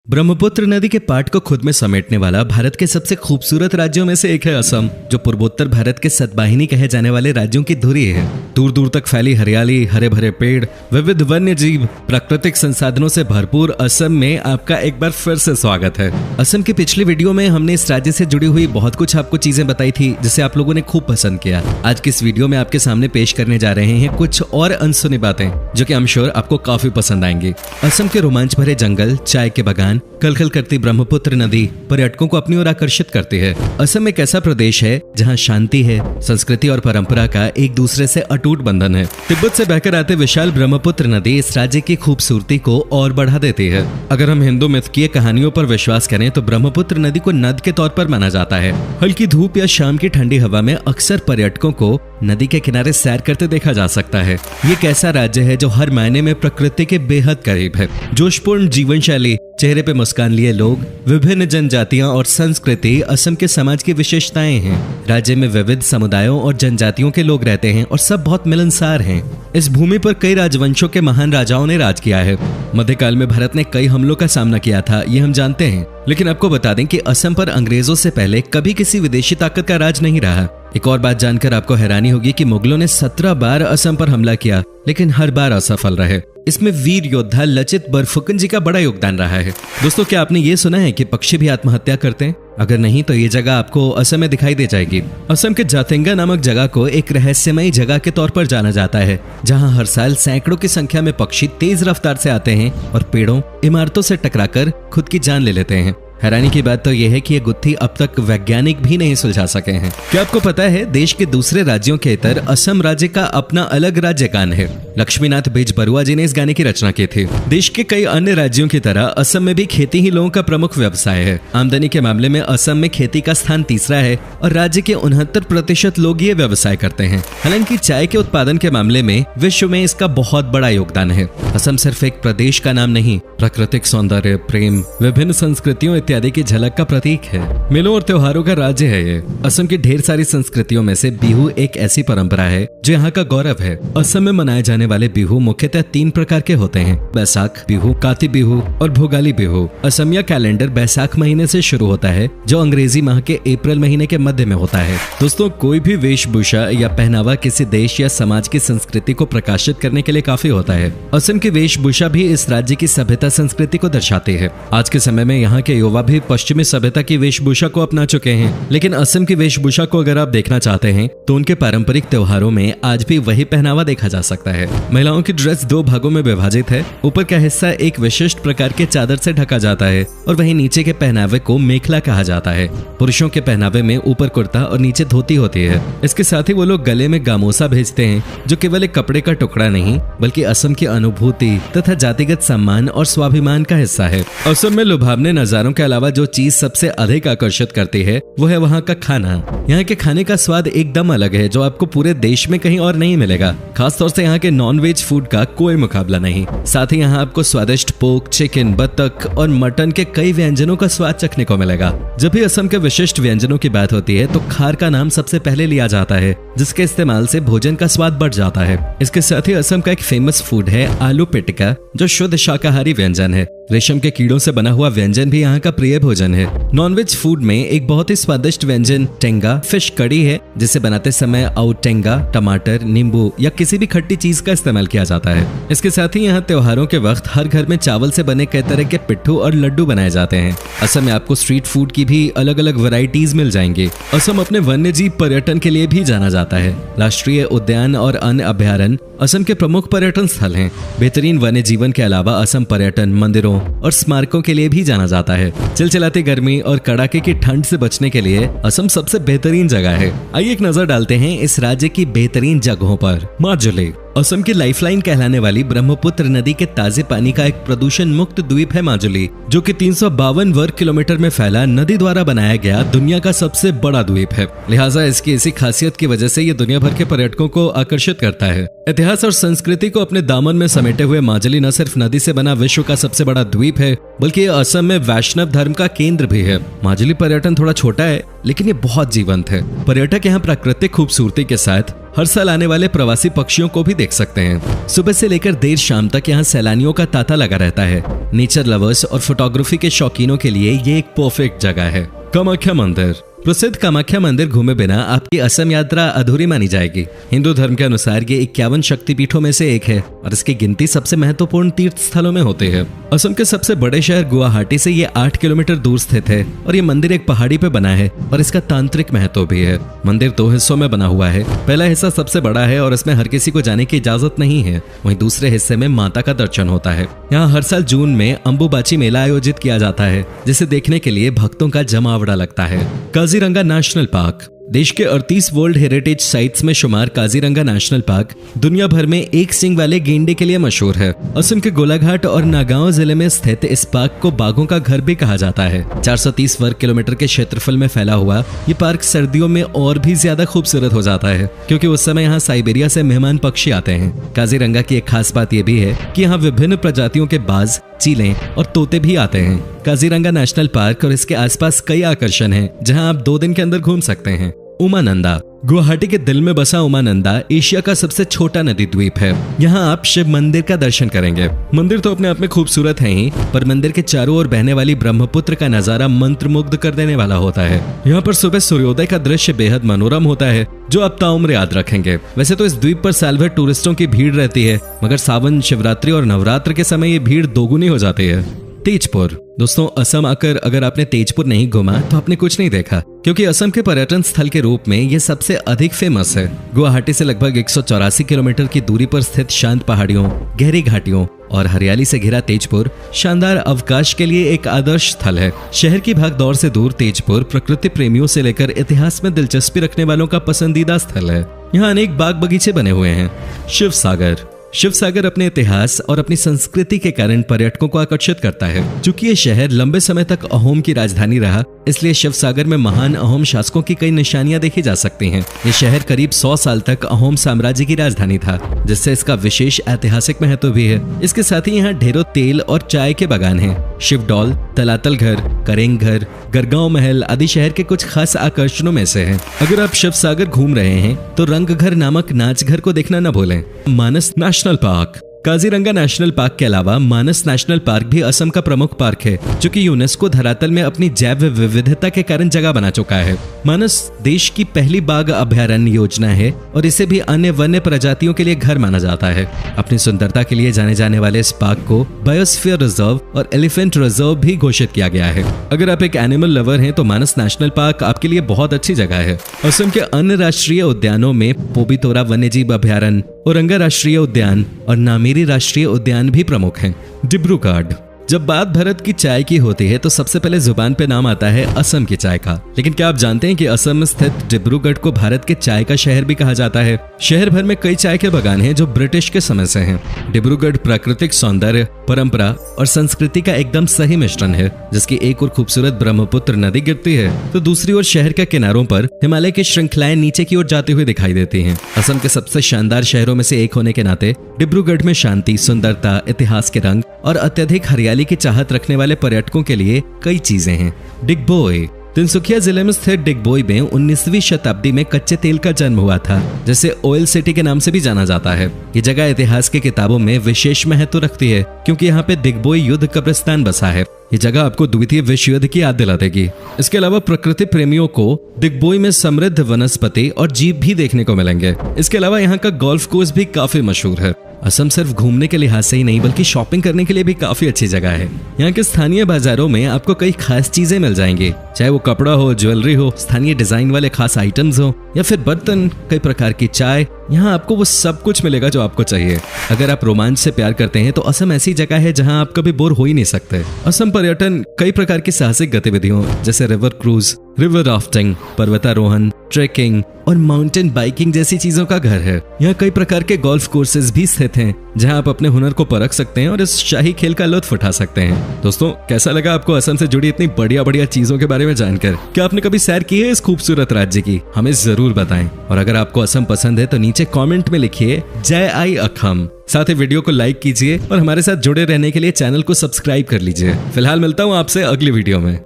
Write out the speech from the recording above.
ब्रह्मपुत्र नदी के पाट को खुद में समेटने वाला भारत के सबसे खूबसूरत राज्यों में से एक है असम, जो पूर्वोत्तर भारत के सतवाहिनी कहे जाने वाले राज्यों की धुरी है। दूर दूर तक फैली हरियाली, हरे भरे पेड़, विविध वन्य जीव, प्राकृतिक संसाधनों से भरपूर असम में आपका एक बार फिर से स्वागत है। असम की पिछली वीडियो में हमने इस राज्य से जुड़ी हुई बहुत कुछ आपको चीजें बताई थी, जिसे आप लोगों ने खूब पसंद किया। आज की इस वीडियो में आपके सामने पेश करने जा रहे हैं कुछ और अनसुनी बातें, जो कि आई एम श्योर आपको काफी पसंद आएंगी। असम के रोमांच भरे जंगल, चाय के बागान, कलकल करती ब्रह्मपुत्र नदी पर्यटकों को अपनी ओर आकर्षित करती है। असम एक ऐसा प्रदेश है जहां शांति है, संस्कृति और परंपरा का एक दूसरे से अटूट बंधन है। तिब्बत से बहकर आते विशाल ब्रह्मपुत्र नदी इस राज्य की खूबसूरती को और बढ़ा देती है। अगर हम हिंदू मिथकीय कहानियों पर विश्वास करें तो ब्रह्मपुत्र नदी को नद के तौर पर माना जाता है। हल्की धूप या शाम की ठंडी हवा में अक्सर पर्यटकों को नदी के किनारे सैर करते देखा जा सकता है। ये एक ऐसा राज्य है जो हर मायने में प्रकृति के बेहद करीब है। जोशपूर्ण जीवन शैली, चेहरे पे मुस्कान लिए लोग, विभिन्न जनजातियां और संस्कृति असम के समाज की विशेषताएं हैं। राज्य में विविध समुदायों और जनजातियों के लोग रहते हैं और सब बहुत मिलनसार हैं। इस भूमि पर कई राजवंशों के महान राजाओं ने राज किया है। मध्यकाल में भारत ने कई हमलों का सामना किया था, ये हम जानते हैं। लेकिन आपको बता दें कि असम पर अंग्रेजों से पहले कभी किसी विदेशी ताकत का राज नहीं रहा। एक और बात जानकर आपको हैरानी होगी कि मुगलों ने 17 बार असम पर हमला किया, लेकिन हर बार असफल रहे। इसमें वीर योद्धा लचित बरफुकन जी का बड़ा योगदान रहा है। दोस्तों, क्या आपने ये सुना है कि पक्षी भी आत्महत्या करते हैं? अगर नहीं तो ये जगह आपको असम में दिखाई दे जाएगी। असम के जातेंगा नामक जगह को एक रहस्यमयी जगह के तौर पर जाना जाता है, जहां हर साल सैकड़ों की संख्या में पक्षी तेज रफ्तार से आते हैं और पेड़ों, इमारतों से टकराकर खुद की जान ले लेते हैं। हैरानी की बात तो यह है कि ये गुत्थी अब तक वैज्ञानिक भी नहीं सुलझा सके हैं। क्या आपको पता है देश के दूसरे राज्यों के इतर असम राज्य का अपना अलग राज्य गान है? लक्ष्मीनाथ बेजबरुआ जी ने इस गाने की रचना की थी। देश के कई अन्य राज्यों की तरह असम में भी खेती ही लोगों का प्रमुख व्यवसाय है। आमदनी के मामले में असम में खेती का स्थान तीसरा है और राज्य के 69% लोग ये व्यवसाय करते हैं। हालांकि चाय के उत्पादन के मामले में विश्व में इसका बहुत बड़ा योगदान है। असम सिर्फ एक प्रदेश का नाम नहीं, प्राकृतिक सौंदर्य, प्रेम, विभिन्न संस्कृतियों इत्यादि की झलक का प्रतीक है। मेलों और त्योहारों का राज्य है ये। असम की ढेर सारी संस्कृतियों में से बिहू एक ऐसी परंपरा है जो यहाँ का गौरव है। असम में मनाए जाने वाले बिहू मुख्यतः 3 प्रकार के होते हैं: बैसाख बिहू, काती बिहू और भोगाली बिहू। असमिया कैलेंडर बैसाख महीने से शुरू होता है, जो अंग्रेजी माह के अप्रैल महीने के मध्य में होता है। दोस्तों, कोई भी वेशभूषा या पहनावा किसी देश या समाज की संस्कृति को प्रकाशित करने के लिए काफी होता है। असम की वेशभूषा भी इस राज्य की सभ्यता संस्कृति को दर्शाती है। आज के समय में यहाँ के युवा भी पश्चिमी सभ्यता की वेशभूषा को अपना चुके हैं, लेकिन असम की वेशभूषा को अगर आप देखना चाहते हैं तो उनके पारंपरिक त्योहारों में आज भी वही पहनावा देखा जा सकता है। महिलाओं की ड्रेस 2 भागों में विभाजित है। ऊपर का हिस्सा एक विशिष्ट प्रकार के चादर से ढका जाता है और वहीं नीचे के पहनावे को मेखला कहा जाता है। पुरुषों के पहनावे में ऊपर कुर्ता और नीचे धोती होती है। इसके साथ ही वो लोग गले में गामोसा भेजते हैं, जो केवल एक कपड़े का टुकड़ा नहीं बल्कि असम की अनुभूति तथा जातिगत सम्मान और स्वाभिमान का हिस्सा है। असम में लुभावने नजारों के अलावा जो चीज सबसे अधिक आकर्षित करती है वो है वहाँ का खाना। यहाँ के खाने का स्वाद एकदम अलग है, जो आपको पूरे देश में कहीं और नहीं मिलेगा। खासतौर से यहाँ के नॉन-वेज फूड का कोई मुकाबला नहीं। साथ ही यहाँ आपको स्वादिष्ट पोर्क, चिकन, बतख और मटन के कई व्यंजनों का स्वाद चखने को मिलेगा। जब भी असम के विशिष्ट व्यंजनों की बात होती है तो खार का नाम सबसे पहले लिया जाता है, जिसके इस्तेमाल से भोजन का स्वाद बढ़ जाता है। इसके साथ ही असम का एक फेमस फूड है आलू पिटिका, जो शुद्ध शाकाहारी व्यंजन है। रेशम के कीड़ों से बना हुआ व्यंजन भी यहाँ का प्रिय भोजन है। नॉनवेज फूड में एक बहुत ही स्वादिष्ट व्यंजन टेंगा फिश कड़ी है, जिसे बनाते समय औटेंगा, टमाटर, नींबू या किसी भी खट्टी चीज का इस्तेमाल किया जाता है। इसके साथ ही यहाँ त्योहारों के वक्त हर घर में चावल से बने कई तरह के पिट्ठू और लड्डू बनाए जाते हैं। असम में आपको स्ट्रीट फूड की भी अलग अलग वैरायटीज मिल जाएंगी। असम अपने वन्यजीव पर्यटन के लिए भी जाना जाता है। राष्ट्रीय उद्यान और अन्य अभयारण्य असम के प्रमुख पर्यटन स्थल हैं। बेहतरीन वन्य जीवन के अलावा असम पर्यटन, मंदिरों और स्मारकों के लिए भी जाना जाता है। चिलचिलाती गर्मी और कड़ाके की ठंड से बचने के लिए असम सबसे बेहतरीन जगह है। आइए एक नजर डालते हैं इस राज्य की बेहतरीन जगहों पर। माजुली असम की लाइफलाइन कहलाने वाली ब्रह्मपुत्र नदी के ताजे पानी का एक प्रदूषण मुक्त द्वीप है माजुली, जो कि 352 वर्ग किलोमीटर में फैला नदी द्वारा बनाया गया दुनिया का सबसे बड़ा द्वीप है। लिहाजा इसकी इसी खासियत की वजह से ये दुनिया भर के पर्यटकों को आकर्षित करता है। इतिहास और संस्कृति को अपने दामन में समेटे हुए माजुली न सिर्फ नदी से बना विश्व का सबसे बड़ा द्वीप है, बल्कि ये असम में वैष्णव धर्म का केंद्र भी है। माजुली पर्यटन थोड़ा छोटा है, लेकिन ये बहुत जीवंत है। पर्यटक यहाँ प्राकृतिक खूबसूरती के साथ हर साल आने वाले प्रवासी पक्षियों को भी देख सकते हैं। सुबह से लेकर देर शाम तक यहाँ सैलानियों का तांता लगा रहता है। नेचर लवर्स और फोटोग्राफी के शौकीनों के लिए ये एक परफेक्ट जगह है। कामाख्या मंदिर। प्रसिद्ध कामाख्या मंदिर घूमे बिना आपकी असम यात्रा अधूरी मानी जाएगी। हिंदू धर्म के अनुसार ये 51 शक्तिपीठों में से एक है और इसकी गिनती सबसे महत्वपूर्ण तीर्थ स्थलों में होती है। असम के सबसे बड़े शहर गुवाहाटी से ये 8 किलोमीटर दूर स्थित है और ये मंदिर एक पहाड़ी पे बना है और इसका तांत्रिक महत्व भी है। मंदिर 2 हिस्सों में बना हुआ है। पहला हिस्सा सबसे बड़ा है और इसमें हर किसी को जाने की इजाजत नहीं है। वहीं दूसरे हिस्से में माता का दर्शन होता है। यहाँ हर साल जून में अंबुबाची मेला आयोजित किया जाता है, जिसे देखने के लिए भक्तों का जमावड़ा लगता है। Kaziranga national park. देश के 38 वर्ल्ड हेरिटेज साइट्स में शुमार काजीरंगा नेशनल पार्क दुनिया भर में एक सींग वाले गेंडे के लिए मशहूर है। असम के गोलाघाट और नागांव जिले में स्थित इस पार्क को बाघों का घर भी कहा जाता है। 430 वर्ग किलोमीटर के क्षेत्रफल में फैला हुआ ये पार्क सर्दियों में और भी ज्यादा खूबसूरत हो जाता है, क्योंकि उस समय यहाँ साइबेरिया से मेहमान पक्षी आते हैं। काजीरंगा की एक खास बात यह भी है कि यहाँ विभिन्न प्रजातियों के बाज, चीलें और तोते भी आते हैं। काजीरंगा नेशनल पार्क और इसके आसपास कई आकर्षण हैं, जहां आप 2 दिन के अंदर घूम सकते हैं। उमानंदा। गुवाहाटी के दिल में बसा उमानंदा एशिया का सबसे छोटा नदी द्वीप है। यहाँ आप शिव मंदिर का दर्शन करेंगे। मंदिर तो अपने आप में खूबसूरत है ही, पर मंदिर के चारों ओर बहने वाली ब्रह्मपुत्र का नजारा मंत्रमुग्ध कर देने वाला होता है। यहाँ पर सुबह सूर्योदय का दृश्य बेहद मनोरम होता है, जो आप ताउम्र याद रखेंगे। वैसे तो इस द्वीप पर साल भर टूरिस्टों की भीड़ रहती है, मगर सावन, शिवरात्रि और नवरात्र के समय ये भीड़ दोगुनी हो जाती है। तेजपुर। दोस्तों, असम आकर अगर आपने तेजपुर नहीं घूमा तो आपने कुछ नहीं देखा, क्योंकि असम के पर्यटन स्थल के रूप में ये सबसे अधिक फेमस है। गुवाहाटी से लगभग 184 किलोमीटर की दूरी पर स्थित शांत पहाड़ियों, गहरी घाटियों और हरियाली से घिरा तेजपुर शानदार अवकाश के लिए एक आदर्श स्थल है। शहर की भागदौड़ से दूर तेजपुर प्रकृति प्रेमियों से लेकर इतिहास में दिलचस्पी रखने वालों का पसंदीदा स्थल है। यहाँ अनेक बाग बगीचे बने हुए हैं। शिव सागर। शिव सागर अपने इतिहास और अपनी संस्कृति के कारण पर्यटकों को आकर्षित करता है। चूंकि ये शहर लंबे समय तक अहोम की राजधानी रहा, इसलिए शिव सागर में महान अहोम शासकों की कई निशानियां देखी जा सकती हैं। ये शहर करीब 100 साल तक अहोम साम्राज्य की राजधानी था, जिससे इसका विशेष ऐतिहासिक महत्व भी है। इसके साथ ही यहाँ ढेरों तेल और चाय के बागान हैं। शिवडौल, तलातल घर, करेंग घर, गरगांव महल आदि शहर के कुछ खास आकर्षणों में से हैं। अगर आप शिव सागर घूम रहे हैं तो रंग घर नामक नाच घर को देखना न भूलें। Manas national park. Kaziranga national park के अलावा मानस नेशनल पार्क भी असम का प्रमुख पार्क है, जो कि यूनेस्को धरातल में अपनी जैव विविधता के कारण जगह बना चुका है। मानस देश की पहली बाघ अभयारण्य योजना है और इसे भी अन्य वन्य प्रजातियों के लिए घर माना जाता है। अपनी सुंदरता के लिए जाने जाने वाले इस पार्क को बायोस्फीयर रिजर्व और एलिफेंट रिजर्व भी घोषित किया गया है। अगर आप एक एनिमल लवर हैं तो मानस नेशनल पार्क आपके लिए बहुत अच्छी जगह है। असम के अन्य राष्ट्रीय उद्यानों में पोबितोरा वन्यजीव अभयारण्य, औरंगा राष्ट्रीय उद्यान और नामेरी राष्ट्रीय उद्यान भी प्रमुख हैं। डिब्रूगढ़। जब बात भारत की चाय की होती है तो सबसे पहले जुबान पे नाम आता है असम की चाय का। लेकिन क्या आप जानते हैं कि असम में स्थित डिब्रूगढ़ को भारत के चाय का शहर भी कहा जाता है। शहर भर में कई चाय के बागान हैं जो ब्रिटिश के समय से हैं। डिब्रूगढ़ प्राकृतिक सौंदर्य, परंपरा और संस्कृति का एकदम सही मिश्रण है, जिसकी एक और खूबसूरत ब्रह्मपुत्र नदी गिरती है तो दूसरी ओर शहर के किनारों पर हिमालय की श्रृंखलाएं नीचे की ओर जाती हुई दिखाई देती हैं। असम के सबसे शानदार शहरों में से एक होने के नाते डिब्रूगढ़ में शांति, सुंदरता, इतिहास के रंग और अत्यधिक हरियाली की चाहत रखने वाले पर्यटकों के लिए कई चीजें हैं। डिगबोई। तिनसुकिया जिले में स्थित डिगबोई में 19वीं शताब्दी में कच्चे तेल का जन्म हुआ था, जिसे ऑयल सिटी के नाम से भी जाना जाता है। ये जगह इतिहास की किताबों में विशेष महत्व रखती है, क्योंकि यहाँ पे डिगबोई युद्ध कब्रिस्तान बसा है। ये जगह आपको द्वितीय विश्व युद्ध की याद दिला देगी। इसके अलावा प्रकृति प्रेमियों को डिगबोई में समृद्ध वनस्पति और जीव भी देखने को मिलेंगे। इसके अलावा यहाँ का गोल्फ कोर्स भी काफी मशहूर है। असम सिर्फ घूमने के लिहाज से ही नहीं बल्कि शॉपिंग करने के लिए भी काफी अच्छी जगह है। यहाँ के स्थानीय बाजारों में आपको कई खास चीजें मिल जाएंगी, चाहे वो कपड़ा हो, ज्वेलरी हो, स्थानीय डिजाइन वाले खास आइटम्स हो या फिर बर्तन, कई प्रकार की चाय। यहाँ आपको वो सब कुछ मिलेगा जो आपको चाहिए। अगर आप रोमांच से प्यार करते हैं तो असम ऐसी जगह है जहाँ आप कभी बोर हो ही नहीं सकते। असम पर्यटन कई प्रकार की साहसिक गतिविधियों जैसे रिवर क्रूज, रिवर राफ्टिंग, पर्वतारोहण, ट्रेकिंग और माउंटेन बाइकिंग जैसी चीजों का घर है। यहाँ कई प्रकार के गोल्फ कोर्सेज भी स्थित हैं, जहाँ आप अपने हुनर को परख सकते हैं और इस शाही खेल का लुत्फ उठा सकते हैं। दोस्तों, कैसा लगा आपको असम से जुड़ी इतनी बढ़िया बढ़िया चीजों के बारे में जानकर? क्या आपने कभी सैर की है इस खूबसूरत राज्य की? हमें जरूर बताएं। और अगर आपको असम पसंद है तो नीचे कमेंट में लिखिए जय आई अखम। साथ ही वीडियो को लाइक कीजिए और हमारे साथ जुड़े रहने के लिए चैनल को सब्सक्राइब कर लीजिए। फिलहाल मिलता हूँ आपसे अगली वीडियो में।